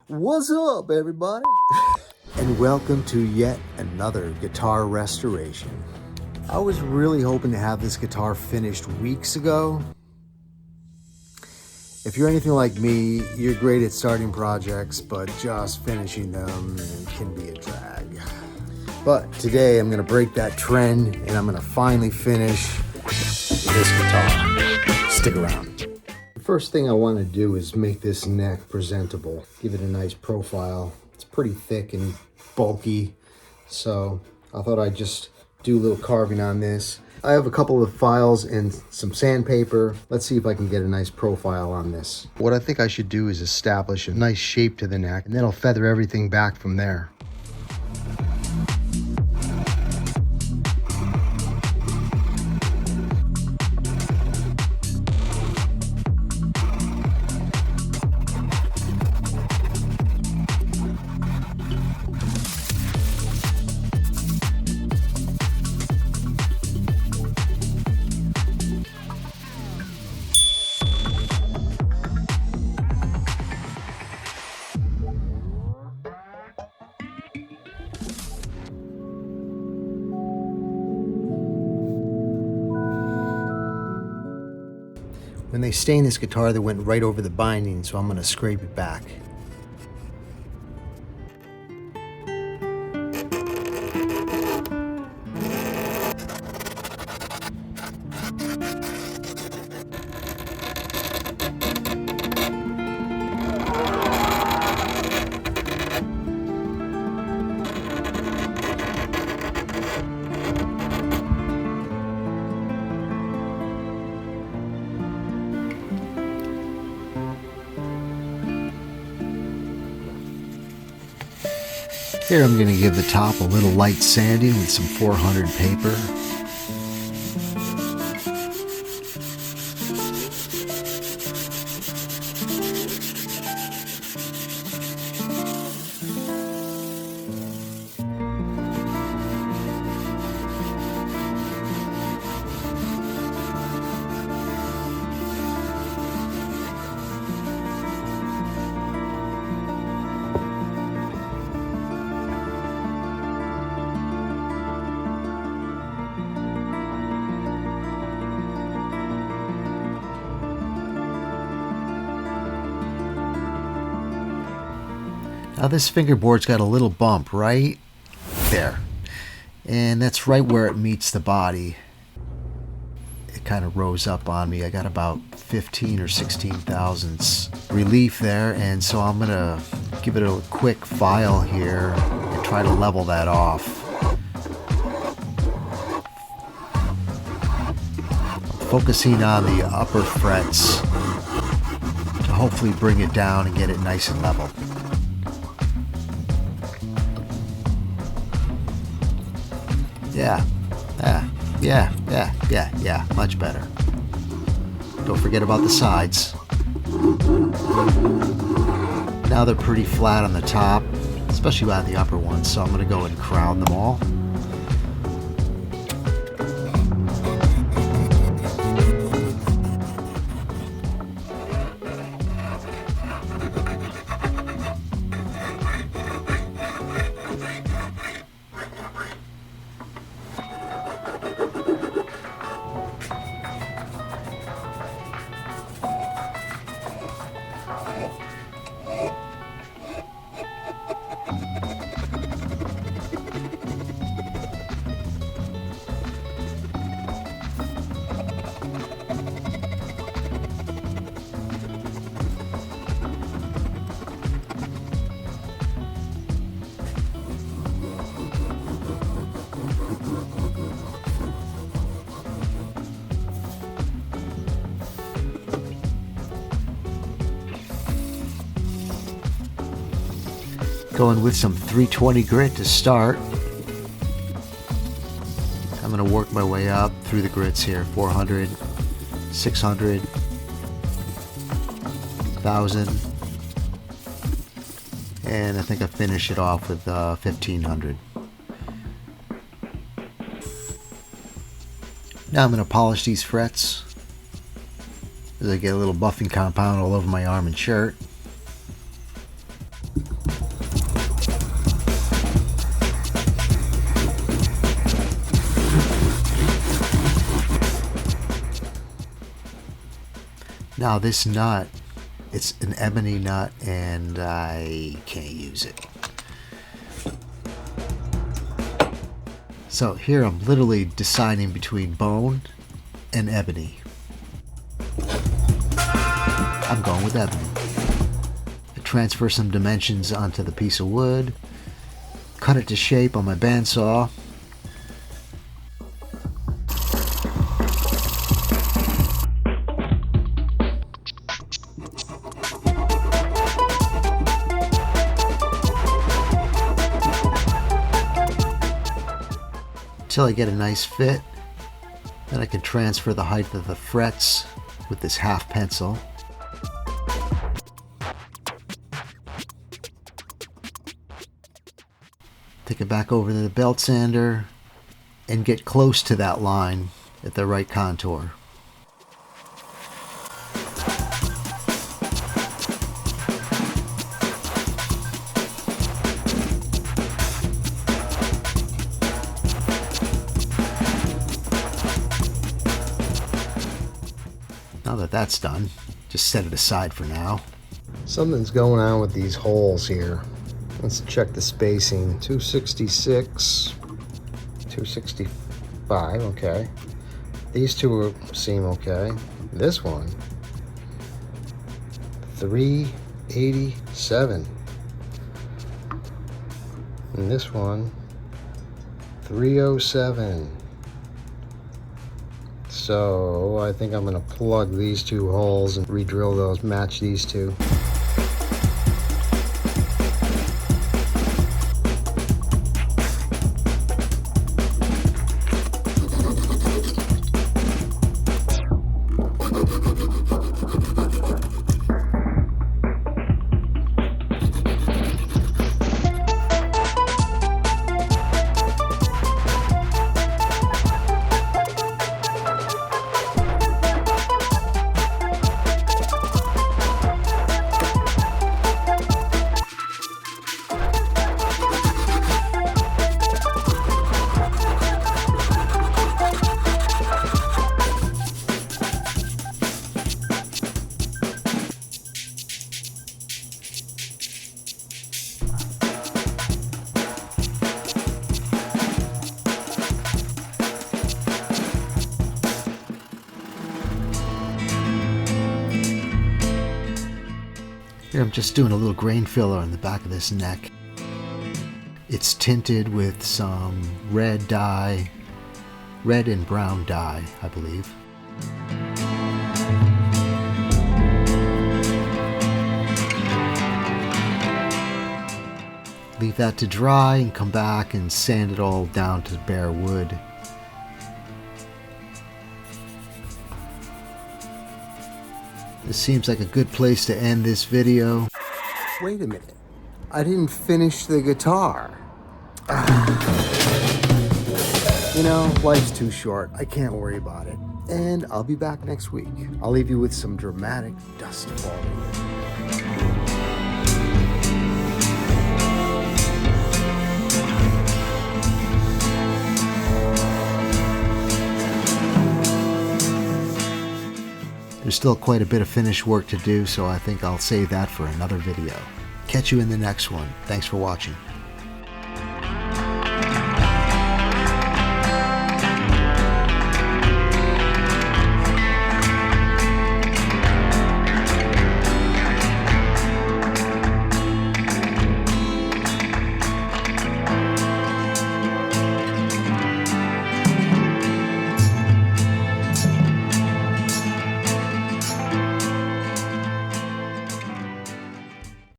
What's up, everybody? And welcome to yet another guitar restoration. I was really hoping to have this guitar finished weeks ago. If you're anything like me, you're great at starting projects, but just finishing them can be a drag. But today I'm gonna break that trend and I'm gonna finally finish this guitar. Stick around. The first thing I want to do is make this neck presentable, give it a nice profile. It's pretty thick and bulky, so I thought I'd just do a little carving on this. I have a couple of files and some sandpaper. Let's see if I can get a nice profile on this. What I think I should do is establish a nice shape to the neck, and then I'll feather everything back from there. When they stained this guitar, they went right over the binding, so I'm going to scrape it back. Here I'm going to give the top a little light sanding with some 400 paper. Now this fingerboard's got a little bump right there, and that's right where it meets the body. It kind of rose up on me. I got about 15 or 16 thousandths relief there, and so I'm gonna give it a quick file here and try to level that off. Focusing on the upper frets to hopefully bring it down and get it nice and level. Yeah, much better. Don't forget about the sides. Now they're pretty flat on the top, especially on the upper ones, so I'm going to go and crown them all. Going with some 320 grit to start. I'm going to work my way up through the grits here. 400, 600, 1000, and I think I finish it off with 1500. Now I'm going to polish these frets as I get a little buffing compound all over my arm and shirt. Now this nut, it's an ebony nut and I can't use it. So here I'm literally deciding between bone and ebony. I'm going with ebony. I transfer some dimensions onto the piece of wood, cut it to shape on my bandsaw. Until I get a nice fit. Then I can transfer the height of the frets with this half pencil. Take it back over to the belt sander and get close to that line at the right contour. Now that that's done, just set it aside for now. Something's going on with these holes here. Let's check the spacing. 266, 265, okay. These two seem okay. This one, 387. And this one, 307. So I think I'm gonna plug these two holes and re-drill those, match these two. Here I'm just doing a little grain filler on the back of this neck. It's tinted with some red dye, red and brown dye, I believe. Leave that to dry and come back and sand it all down to bare wood. This seems like a good place to end this video. Wait a minute. I didn't finish the guitar. You know, life's too short. I can't worry about it. And I'll be back next week. I'll leave you with some dramatic dust falling. There's still quite a bit of finished work to do, so I think I'll save that for another video. Catch you in the next one. Thanks for watching.